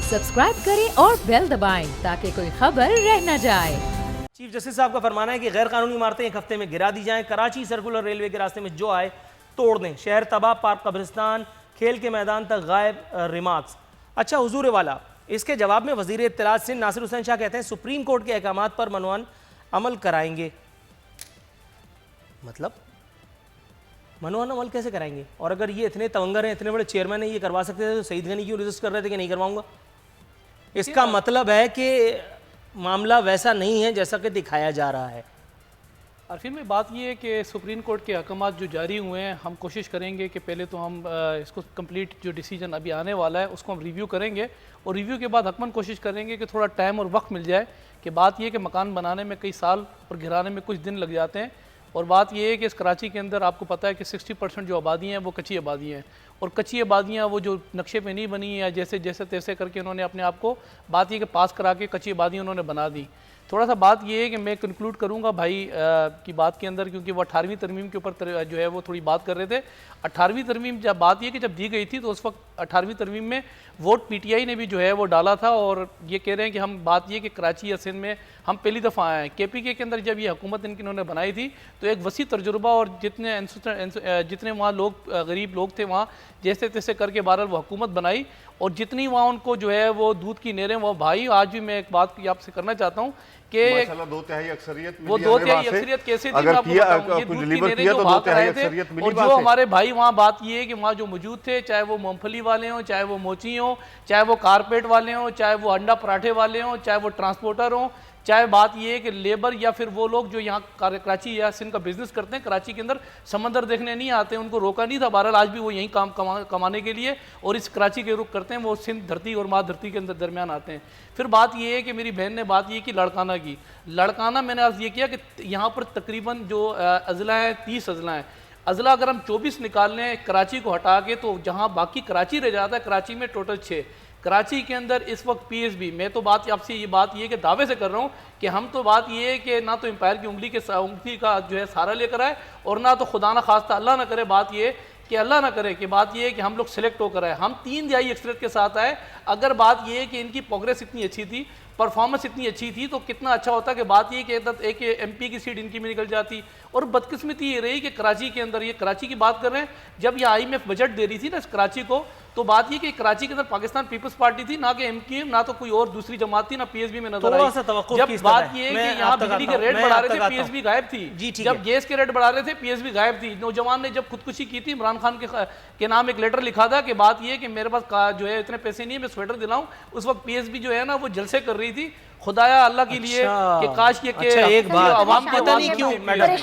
Subscribe करें और bell दबाएं ताकि कोई खबर रह न जाए। चीफ जस्टिस साहब का फरमाना है कि गैर कानूनी इमारतें एक हफ्ते में गिरा दी जाएं। कराची सर्कुलर रेलवे के रास्ते में जो आए तोड़ दें। शहर तबाह, पार्क कब्रिस्तान, खेल के मैदान तक गायब। रिमार्क्स। अच्छा हुजूर वाला, इसके जवाब में वजीर इत्तलात सिंध नासिर हुसैन शाह कहते हैं सुप्रीम कोर्ट के अहकामात पर मनवान अमल कराएंगे। मतलब मनवान अमल कैसे कराएंगे? और अगर ये इतने तवंगर हैं, इतने बड़े चेयरमैन हैं, ये करवा सकते थे तो सईद गनी क्यों रजिस्ट कर रहे थे कि नहीं करवाऊंगा? इसका मतलब है कि मामला वैसा नहीं है जैसा कि दिखाया जा रहा है। और फिर में बात ये है कि सुप्रीम कोर्ट के अहकामात जो जारी हुए हैं, हम कोशिश करेंगे कि पहले तो हम इसको कंप्लीट जो डिसीजन अभी आने वाला है उसको हम रिव्यू करेंगे और रिव्यू के बाद हकमन कोशिश करेंगे कि थोड़ा टाइम और वक्त मिल जाए। कि बात ये कि मकान बनाने में कई साल और गिराने में कुछ दिन लग जाते हैं। और बात ये है कि इस कराची के अंदर आपको पता है कि 60% जो आबादी हैं वो कच्ची आबादी हैं और कच्ची आबादियाँ वो जो नक्शे पे नहीं बनी या जैसे जैसे तैसे करके उन्होंने अपने आप को बात ये कि पास करा के कच्ची आबादी उन्होंने बना दी। थोड़ा सा बात ये है कि मैं कंक्लूड करूंगा भाई की बात के अंदर, क्योंकि वो 18वीं तरमीम के ऊपर जो है वो थोड़ी बात कर रहे थे। 18वीं तरमीम जब बात ये कि जब दी गई थी तो उस वक्त 18वीं तरमीम में वोट पीटीआई ने भी जो है वो डाला था और ये कह रहे हैं कि हम बात ये कि कराची या सिंध में हम पहली दफ़ा आए हैं। केपीके के अंदर जब ये हुकूमत इन्होंने बनाई थी तो एक वसी तजुर्बा और जितने वहाँ लोग गरीब लोग थे वहाँ जैसे तैसे करके बहरहाल वो हुकूमत बनाई और जितनी वहाँ उनको जो है वो दूध की नहरें वो भाई। आज भी मैं एक बात आपसे करना चाहता हूँ कि वो 2/3 अक्सरियत कैसे थी, और जो हमारे भाई वहाँ बात ये है कि वहाँ जो मौजूद थे, चाहे वो मूंगफली वाले हों, चाहे वो मोची हों, चाहे वो कारपेट वाले हों, चाहे वो अंडा पराठे वाले हों, चाहे वो ट्रांसपोर्टर हों, चाहे बात ये है कि लेबर या फिर वो लोग जो यहाँ कराची या सिंध का बिजनेस करते हैं, कराची के अंदर समंदर देखने नहीं आते, उनको रोका नहीं था। बहरहाल आज भी वो यहीं काम कमाने के लिए और इस कराची के रुख करते हैं, वो सिंध धरती और माँ धरती के अंदर दरमियान आते हैं। फिर बात ये है कि मेरी बहन ने बात ये की लड़काना की। लड़काना मैंने आज ये किया कि यहाँ पर तकरीबन जो अजला है 30 अजला हैं। अजला अगर हम 24 निकाल लें कराची को हटा के तो जहाँ बाकी कराची रह जाता है, कराची में टोटल 6। कराची के अंदर इस वक्त पीएसबी, मैं तो बात आपसे ये बात ये कि दावे से कर रहा हूँ कि हम तो बात ये है कि ना तो एम्पायर की उंगली का जो है सहारा लेकर आए और ना तो खुदा ना खास्ता अल्लाह ना करे बात ये कि अल्लाह ना करे कि बात ये है कि हम लोग सिलेक्ट होकर आए। हम 3 दिहाई अक्सरियत के साथ आए। अगर बात ये है कि इनकी प्रोग्रेस इतनी अच्छी थी, परफॉर्मेंस इतनी अच्छी थी तो कितना अच्छा होता कि बात ये कि एक एमपी की सीट इनकी में निकल जाती। और बदकिस्मती ये रही कि कराची के अंदर, ये कराची की बात कर रहे हैं, जब ये आईएमएफ बजट दे रही थी ना कराची को, तो बात ये कि कराची के अंदर पाकिस्तान पीपल्स पार्टी थी, ना कि एमक्यूएम, ना तो कोई और दूसरी जमात थी, ना पीएसबी में नजर आई। जब बात ये है कि यहाँ बिजली के रेट बढ़ा रहे थे, पीएसबी गायब थी। जब गैस के रेट बढ़ा रहे थे, पीएसबी गायब थी। नौजवान ने जब खुदकुशी की थी, इमरान खान के नाम एक लेटर लिखा था कि बात ये है कि मेरे पास जो है इतने पैसे नहीं है, मैं स्वेटर दिलाऊं। उस वक्त पीएसबी जो है ना वो जलसे कर रही थी खुदाया अल्लाह के लिए कि काश ये के एक बात आवाम पता नहीं क्यों मैडम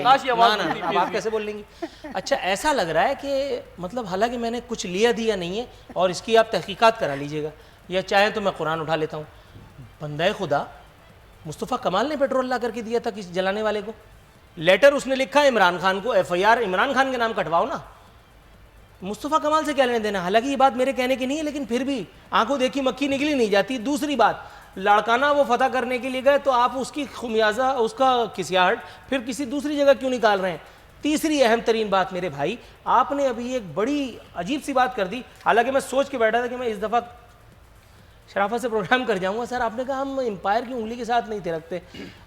काश ये आवाम अब आप कैसे बोल लेंगी? अच्छा ऐसा लग रहा है कि मतलब हालांकि मैंने कुछ लिया दिया नहीं है और इसकी आप तहकीकात करा लीजिएगा, या चाहे तो मैं कुरान उठा लेता हूँ। बंदा खुदा मुस्तफ़ा कमाल ने पेट्रोल ला करके दिया था किसी जलाने वाले को। लेटर उसने लिखा इमरान खान को, एफआईआर इमरान खान के नाम कटवाओ ना। मुस्तफ़ा कमाल से क्या लेने देना? हालांकि ये बात मेरे कहने की नहीं है, लेकिन फिर भी आंखों देखी मक्खी निकली नहीं जाती। दूसरी बात, लड़काना वो फतह करने के लिए गए तो आप उसकी खुमियाजा, उसका किसियाहट फिर किसी दूसरी जगह क्यों निकाल रहे हैं? तीसरी अहम तरीन बात मेरे भाई, आपने अभी एक बड़ी अजीब सी बात कर दी। हालांकि मैं सोच के बैठा था कि मैं इस दफ़ा शराफत से प्रोग्राम कर जाऊंगा। सर आपने कहा हम एम्पायर की उंगली के साथ नहीं थे रखते।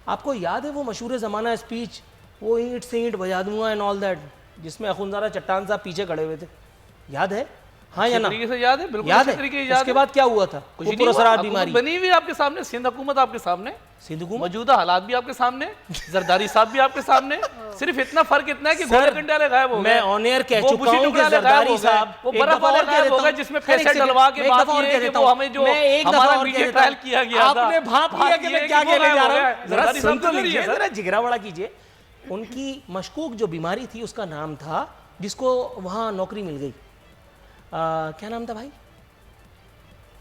आपको याद है वो मशहूर ज़माना स्पीच, वो ईंट से ईंट बजा दूंगा एंड ऑल दैट, जिसमें अखुंजारा चट्टान साहब पीछे खड़े हुए थे, याद है? हाँ या ना? तरीके से याद है, बिल्कुल याद है। याद उसके बाद क्या हुआ था? पुरअसरार बीमारी बनी हुई आपके सामने, सिंध हुकूमत आपके सामने, सिंध हुकूमत मौजूदा हालात भी आपके सामने, जरदारी साहब भी आपके सामने। सिर्फ इतना फर्क इतना है कि गोले कंडे वाले गायब हो गए। मैं ऑन एयर कह चुका हूं कि जरदारी साहब वो बर्फ वाले गायब हो गए, जिसमें पैसे डलवा के बात ये है कि वो हमें जो हमारा मीडिया ट्रायल किया गया था, आपने भाप लिया कि मैं क्या कहने जा रहा हूं। जरा सुन तो लीजिए, जरा जिगरा बड़ा कीजिए। उनकी मशकूक जो बीमारी थी उसका नाम था, जिसको वहां नौकरी मिल गई, क्या नाम था भाई?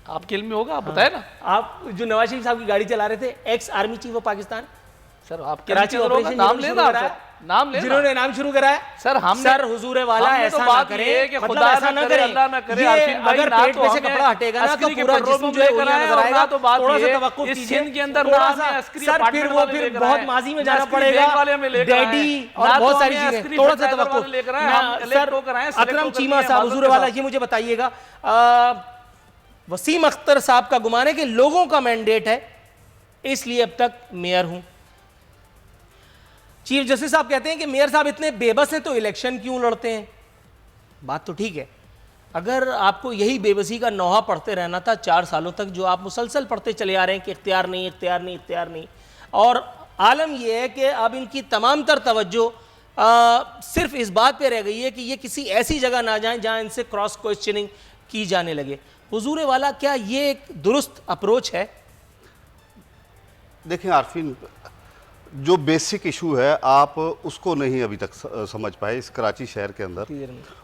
आपके इल्म में होगा, आप बताए ना। आप जो नवाज शरीफ साहब की गाड़ी चला रहे थे, ex army chief of Pakistan, sir आपके कराची ऑपरेशन नाम लेना, नाम लेना, जिन्होंने नाम शुरू कराया। सर हम सर हुजूर वाला ऐसा ना करे कि खुदा ऐसा ना करे, अल्लाह ना करे। अगर पेट में से कपड़ा हटेगा ना तो पूरा जिस्म जो है उलिया नजर आएगा। तो थोड़ा सा तवक्कुफ कीजिए, सिंध के अंदर थोड़ा सा सर फिर वो फिर बहुत माजी में जाना पड़ेगा, डैडी और बहुत सारी चीजें। थोड़ा सा तवक्कुफ। सर अकरम चीमा साहब हुजूर वाला, ये मुझे बताइएगा वसीम अख्तर साहब का गुमान है कि लोगों का मैंडेट है, इसलिए अब तक मेयर हूं। चीफ जस्टिस साहब कहते हैं कि मेयर साहब इतने बेबस हैं तो इलेक्शन क्यों लड़ते हैं। बात तो ठीक है, अगर आपको यही बेबसी का नौहा पढ़ते रहना था 4 सालों तक, जो आप मुसलसल पढ़ते चले आ रहे हैं कि इख्तियार नहीं, इख्तियार नहीं, इख्तियार नहीं, और आलम यह है कि अब इनकी तमाम तर तवज्जो सिर्फ इस बात पे रह गई है कि ये किसी ऐसी जगह ना जाएं जहां इनसे क्रॉस क्वेश्चनिंग की जाने लगे। हुजूर वाला, क्या ये एक दुरुस्त अप्रोच है? देखिए आरफीन, जो बेसिक इशू है आप उसको नहीं अभी तक समझ पाए इस कराची शहर के अंदर,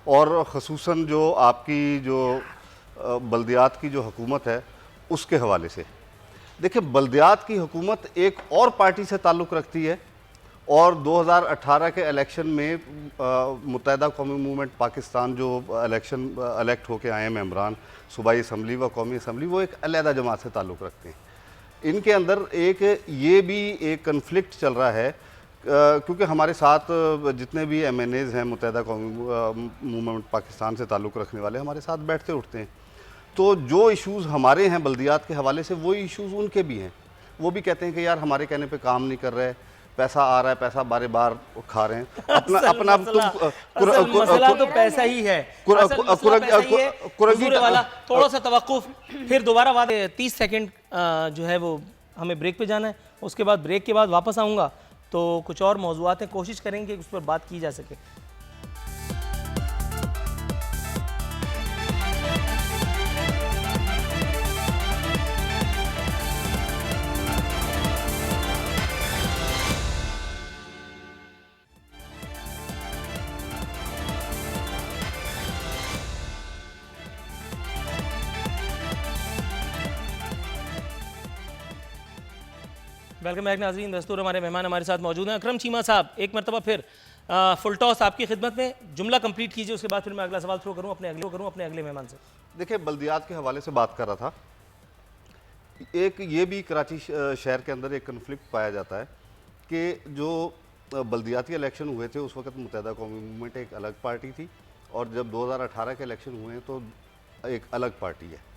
और ख़ुसूसन जो आपकी जो बल्दियात की जो हुकूमत है उसके हवाले से। देखिए, बल्दियात की हुकूमत एक और पार्टी से ताल्लुक़ रखती है, और 2018 के इलेक्शन में मुत्तहिदा कौमी मूवमेंट पाकिस्तान जो इलेक्शन इलेक्ट होके आए हैं मेंबरान सूबाई असम्बली व कौमी असम्बली, वो एक अलहदा जमात से ताल्लुक़ रखते हैं। इनके अंदर एक ये भी एक कन्फ्लिक्ट चल रहा है, क्योंकि हमारे साथ जितने भी MNAs हैं मुत्तहिदा कौमी मूवमेंट पाकिस्तान से ताल्लुक़ रखने वाले हमारे साथ बैठते उठते हैं, तो जो इश्यूज़ हमारे हैं बल्दियात के हवाले से वही इश्यूज़ उनके भी हैं। वो भी कहते हैं कि यार हमारे कहने पे काम नहीं कर रहे, पैसा आ रहा है, पैसा बारे बार खा रहे हैं अपना अपना मसला तो पैसा ही है। हुजूर वाला, थोड़ा सा तवक्कुफ, फिर दोबारा बात। 30 सेकंड जो है वो हमें ब्रेक पे जाना है, उसके बाद ब्रेक के बाद वापस आऊँगा तो कुछ और मौज़ूआत हैं, कोशिश करेंगे उस पर बात की जा सके। वेलकम बैक नाज़रीन। दस्तूर हमारे मेहमान हमारे साथ मौजूद हैं। अकरम चीमा साहब, एक मरतबा फिर फुल टॉस आपकी खिदमत में, जुमला कंप्लीट कीजिए, उसके बाद फिर मैं अगला सवाल थ्रो करूँ अपने अगले मेहमान से। देखिए, बल्दियात के हवाले से बात कर रहा था, एक ये भी कराची शहर के अंदर एक कन्फ्लिक्ट पाया जाता है कि जो बल्दियाती इलेक्शन हुए थे उस वक्त मुत्तहिदा कौमी मूवमेंट एक अलग पार्टी थी, और जब 2018 के इलेक्शन हुए तो एक अलग पार्टी है।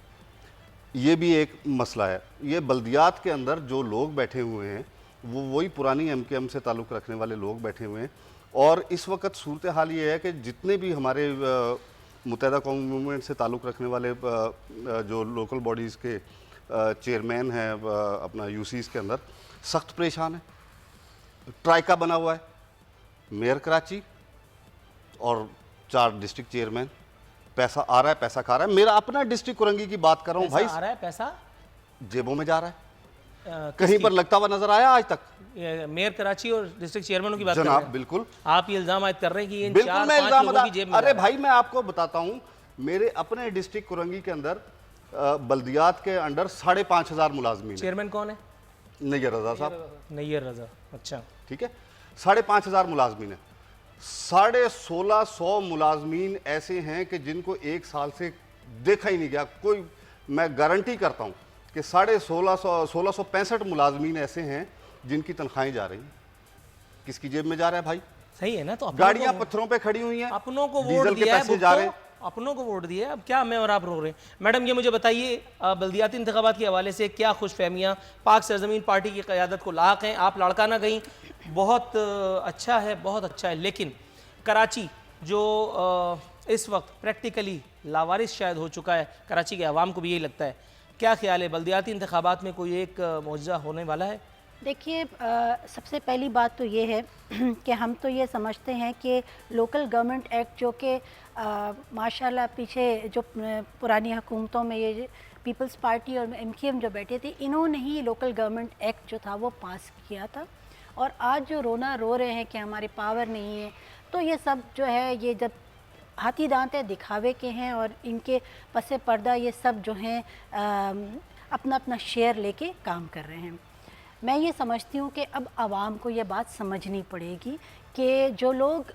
ये भी एक मसला है। ये बल्दियात के अंदर जो लोग बैठे हुए हैं वो वही पुरानी MKM से ताल्लुक़ रखने वाले लोग बैठे हुए हैं, और इस वक्त सूरत हाल ये है कि जितने भी हमारे मुत्तहिदा कौमी मूवमेंट से ताल्लुक़ रखने वाले जो लोकल बॉडीज़ के चेयरमैन हैं अपना UCs के अंदर, सख्त परेशान है। ट्राइका बना हुआ है, मेयर कराची और 4 डिस्ट्रिक्ट चेयरमैन, पैसा आ रहा है, पैसा खा रहा है। मेरा अपना डिस्ट्रिक्ट कुरंगी की बात कर रहा हूँ भाई, आ रहा है पैसा जेबों में जा रहा है, कहीं पर लगता हुआ नजर आया आज तक? मेयर कराची और डिस्ट्रिक्ट चेयरमैनों की बात कर रहे जनाब हैं बिल्कुल। आप ये इल्जाम आयद कर रहे हैं कि इन बिल्कुल 4-5 लोगों की जेब में अरे भाई, मैं आपको बताता हूँ, मेरे अपने डिस्ट्रिक्ट कुरंगी के अंदर बल्दियात के अंडर 5,500 मुलाजमीन। चेयरमैन कौन है? नैयर रजा साहब। नैयर रजा, अच्छा ठीक है। 5,500 मुलाजमीन है। 1,650 मुलाजमीन ऐसे हैं कि जिनको एक साल से देखा ही नहीं गया कोई। मैं गारंटी करता हूं कि 1,665 मुलाजमीन ऐसे हैं जिनकी तनख्वाहें जा रही हैं। किसकी जेब में जा रहा है भाई? सही है ना, तो गाड़ियां पत्थरों पे खड़ी हुई हैं, अपनों को डीजल वोट के दिया पैसे है, जा रहे हैं। अपनों को वोट दिया है, अब क्या मैं और आप रो रहे हैं? मैडम, ये मुझे बताइए, बल्दियाती इंतखाबात के हवाले से क्या खुशफहमियाँ पाक सरजमीन पार्टी की क़यादत को लाक हैं? आप लड़काना गई, बहुत अच्छा है, बहुत अच्छा है, लेकिन कराची जो इस वक्त प्रैक्टिकली लावारिस शायद हो चुका है, कराची के अवाम को भी यही लगता है, क्या ख्याल है, बल्दियाती इंतखाबात में कोई एक मौजज़ा होने वाला है? देखिए, सबसे पहली बात तो ये है कि हम तो ये समझते हैं कि लोकल गवर्नमेंट एक्ट जो कि माशाल्लाह पीछे जो पुरानी हुकूमतों में ये पीपल्स पार्टी और MKM जो बैठे थे, इन्होंने ही लोकल गवर्नमेंट एक्ट जो था वो पास किया था। और आज जो रो रहे हैं कि हमारी पावर नहीं है, तो ये सब जो है, ये जब हाथी दांत दिखावे के हैं और इनके पसे पर्दा ये सब जो हैं अपना अपना शेयर लेके काम कर रहे हैं। मैं ये समझती हूँ कि अब आवाम को ये बात समझनी पड़ेगी कि जो लोग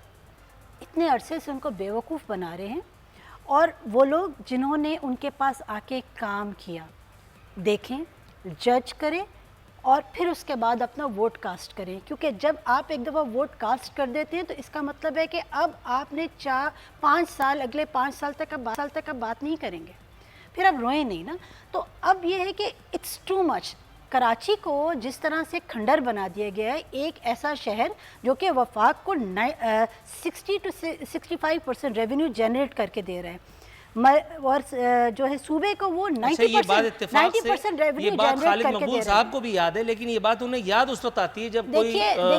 इतने अरसे से उनको बेवकूफ़ बना रहे हैं, और वो लोग जिन्होंने उनके पास आके काम किया, देखें, जज करें और फिर उसके बाद अपना वोट कास्ट करें। क्योंकि जब आप एक दफ़ा वोट कास्ट कर देते हैं तो इसका मतलब है कि अब आपने 4-5 साल, अगले 5 साल तक का बात नहीं करेंगे। फिर अब रोए नहीं ना। तो अब ये है कि इट्स टू मच। कराची को जिस तरह से खंडर बना दिया गया है, एक ऐसा शहर जो कि वफाक को 60 to 65% रेवेन्यू जनरेट करके दे रहा है, और जो है सूबे को वो 90% रेवेन्यू जनरेट करके दे रहा है। साहब को भी याद है, लेकिन ये बात उन्हें याद उस वक्त आती है जब कोई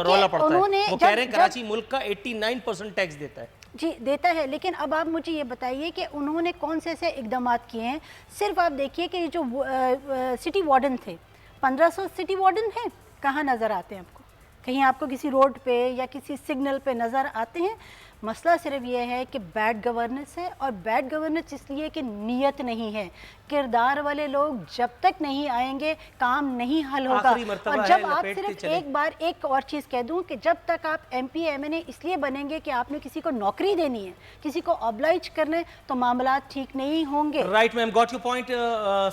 रौला पड़ता है। वो कह रहे हैं कराची मुल्क का 89% टैक्स देता है। जी देता है, लेकिन अब आप मुझे ये बताइए कि उन्होंने कौन से ऐसे इकदाम किए हैं। सिर्फ आप देखिए कि जो सिटी वार्डन थे, 1500 सिटी वार्डन हैं, कहाँ नज़र आते हैं आपको? कहीं आपको किसी रोड पे या किसी सिग्नल पे नज़र आते हैं? मसला सिर्फ ये है कि बैड गवर्नेंस है, और बैड गवर्नेंस इसलिए कि नीयत नहीं है। किरदार वाले लोग जब तक नहीं आएंगे काम नहीं हल होगा। और जब आप सिर्फ एक बार एक और चीज़ कह दूं कि जब तक आप MP MNA इसलिए बनेंगे कि आपने किसी को नौकरी देनी है, किसी को ऑब्लाइज करना है, तो मामला ठीक नहीं होंगे। Right ma'am, got your point.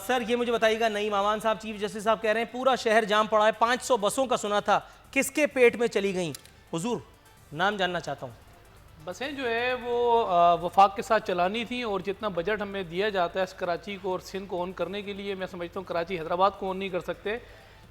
Sir ये मुझे बताइएगा, नईम अमान साहब चीफ जस्टिस साहब कह रहे हैं पूरा शहर जाम पड़ा है, 500 बसों का सुना था, किसके पेट में चली गई? हुजूर नाम जानना चाहता हूँ। बसें जो है वो वफाक के साथ चलानी थी, और जितना बजट हमें दिया जाता है इस कराची को और सिंध को ऑन करने के लिए, मैं समझता हूँ कराची हैदराबाद को ऑन नहीं कर सकते।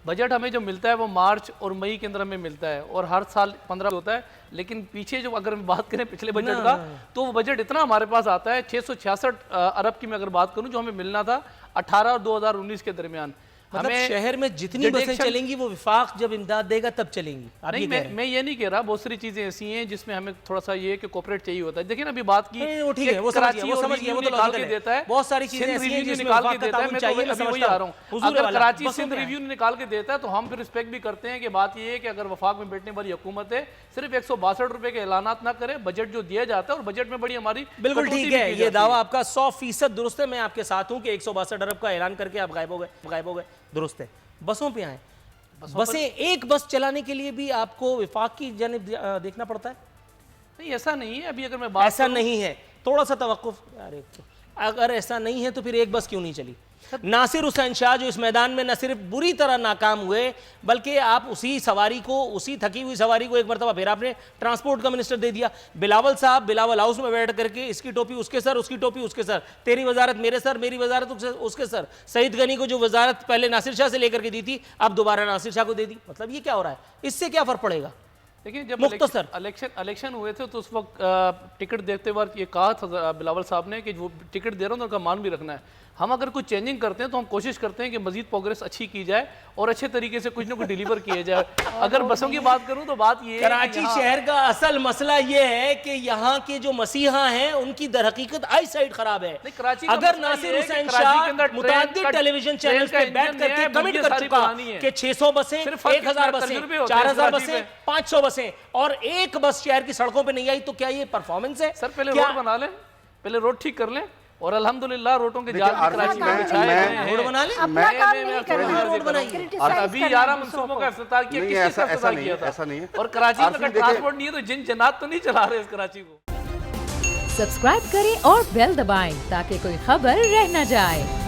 बजट हमें जो मिलता है वो मार्च और मई के अंदर हमें मिलता है, और हर साल 15 होता है। लेकिन पीछे जो अगर हम बात करें पिछले बजट का, तो वो बजट इतना हमारे पास आता है 666 अरब की मैं अगर बात करूँ, जो हमें मिलना था 18 और 2019 के दरमियान। मतलब शहर में जितनी बसें चलेंगी वो विफाक जब इमदाद देगा तब चलेंगी। नहीं, मैं ये नहीं कह रहा, बहुत सारी चीजें ऐसी हैं जिसमें हमें थोड़ा सा ये कि कोऑपरेट चाहिए होता है। देखिए ना, अभी बात की वो ठीक है, वो समझ गया, वो समझ गया, वो तो निकाल के देता है, बहुत सारी चीजें ऐसी हैं जिसमें निकाल के देता है। मैं चाहिए, अभी वही आ रहा हूँ, अगर कराची सिंध रिव्यू निकाल के देता है तो हम फिर रिस्पेक्ट भी करते हैं कि बात ये है कि अगर वफाक में बैठने वाली हुकूमत है सिर्फ 162 रुपए के ऐलानात ना करे, बजट जो दिया जाता है, और बजट में बड़ी हमारी बिल्कुल ठीक है, ये दावा आपका 100% दुरुस्त है। मैं आपके साथ हूँ कि 162 अरब का ऐलान करके आप गायब हो गए, दुरुस्त है। बसों पे आए, बसें एक बस चलाने के लिए भी आपको विफाक की जानिब देखना पड़ता है? नहीं, ऐसा नहीं है। अभी अगर मैं बात ऐसा नहीं है, थोड़ा सा तवक्कुफ। अगर ऐसा नहीं है तो फिर एक बस क्यों नहीं चली? नासिर हुसैन शाह जो इस मैदान में न सिर्फ बुरी तरह नाकाम हुए, बल्कि आप उसी सवारी को, उसी थकी हुई सवारी को एक मरतबा फिर आपने ट्रांसपोर्ट का मिनिस्टर दे दिया। बिलावल साहब बिलावल हाउस में बैठ करके इसकी टोपी उसके सर, उसकी टोपी उसके सर, तेरी वजारत मेरे सर, मेरी वजारत उसके सर। सईद गनी को जो वजारत पहले नासिर शाह से लेकर के दी थी, अब दोबारा नासिर शाह को दे दी। मतलब ये क्या हो रहा है? इससे क्या फर्क पड़ेगा? देखिए, जब इलेक्शन हुए थे तो उस वक्त टिकट देखते वक्त ये कहा था बिलावल साहब ने कि वो टिकट दे रहा हूँ तो उनका मान भी रखना है। हम अगर कुछ चेंजिंग करते हैं तो हम कोशिश करते हैं कि मजीद प्रोग्रेस अच्छी की जाए और अच्छे तरीके से कुछ ना कुछ डिलीवर किया जाए। अगर बसों की बात करूं तो बात ये है, कराची शहर का असल मसला ये है कि यहाँ के जो मसीहा हैं उनकी दरहकीकत आई साइड खराब है। अगर नासिर हुसैन शाह मुतअद्दिद टेलीविजन चैनल पे बैठ करके कमिट कर चुका कि 600 बसें, 1000 बसें, 4000 बसें, 500 बसें और एक बस शहर की सड़कों पे नहीं आई, तो क्या ये परफॉर्मेंस है? सर पहले रोड बना लें, पहले रोड ठीक कर लें, और अल्हम्दुलिल्लाह रोडों के जाल कराची में बिछाए गए हैं। रोड बना ले, रोड बनाइए। अभी 11 मंसूबों का इफ्तिताह किया, किस चीज़ का इफ्तिताह किया था? ऐसा नहीं है। और कराची में अगर ट्रांसपोर्ट नहीं है तो जिन जन्नत तो नहीं चला रहे इस कराची को। सब्सक्राइब करें और बेल दबाएं ताकि कोई खबर रह न जाए।